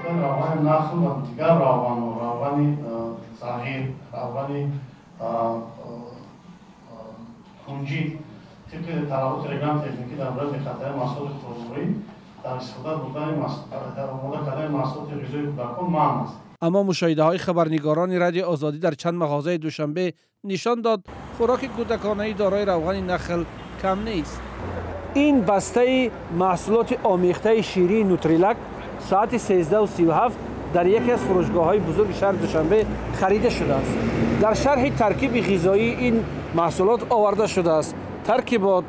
روغن نخل و دیگر روغن صغیر، روغن کنجی طبق تراوت رگلام تکنیکی در مورد خطر محصولات خوراکواری در استفاده بودن در آماده کردن محصولات غذایی کودکان منع است. اما مشاهده های خبرنگاران رادیو آزادی در چند مغازه دوشنبه نشان داد خوراک کودکانه دارای روغن نخل کم نیست. این بسته محصولات آمیخته شیری نوتریلک ساعت 13:37 در یکی از فروشگاه‌های بزرگ شهر دوشنبه خریده شده است. در شرح ترکیب غذایی این محصولات آورده شده است. ترکیبات: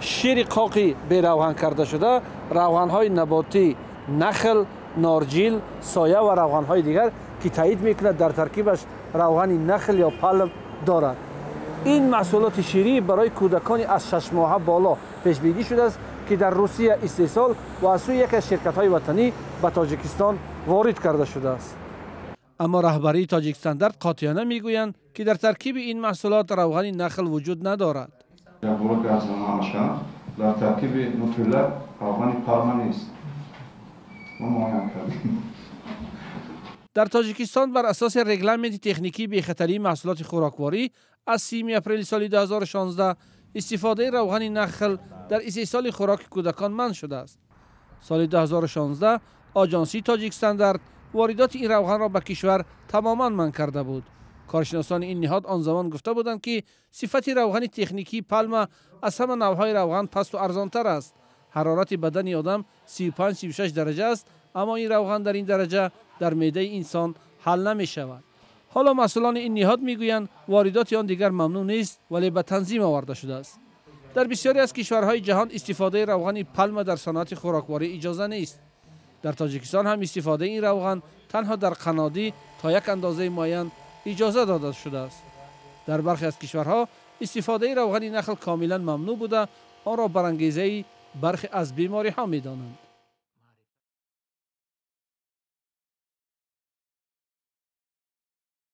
شیر قاقی به روغن کرده شده، روغن‌های نباتی نخل، نارجیل، سایه و روغن‌های دیگر که تایید می‌کند در ترکیبش روغن نخل یا پالم دارد. این محصولات شیری برای کودکان از 6 ماهه بالا پیش بینی شده است که در روسیه استحصال و از سوی یکی از شرکت‌های وطنی به تاجیکستان وارد کرده شده است. اما رهبری تاجیکستاندارد قاطعانه میگویند که در ترکیب این محصولات روغن نخل وجود ندارد. در ترکیب نوتریلا روغن پالم نیست. در تاجیکستان بر اساس رگلمنت تکنیکی بی‌خطری محصولات خوراکواری از 30 اپریل سال 2016 استفاده روغن نخل در استحصال خوراک کودکان منع شده است. سال 2016 آژانسی تاجیکستاندارد واردات این روغن را به کشور تماما منع کرده بود. کارشناسان این نهاد آن زمان گفته بودند که صفت روغن تکنیکی پالم از همه نوع‌های روغن پست و ارزانتر است. حرارت بدن آدم 35-36 درجه است، اما این روغن در این درجه در معده انسان حل نمی شود. حالا مسئولان این نهاد میگویند واردات آن دیگر ممنوع نیست، ولی به تنظیم آورده شده است. در بسیاری از کشورهای جهان استفاده روغن پالم در صنعت خوراکواری اجازه نیست. در تاجیکستان هم استفاده این روغن تنها در قنادی تا یک اندازه معین اجازه داده شده است. در برخی از کشورها استفاده روغن نخل کاملا ممنوع بوده، آن را برانگیزه برخی از بیماری ها می دانند.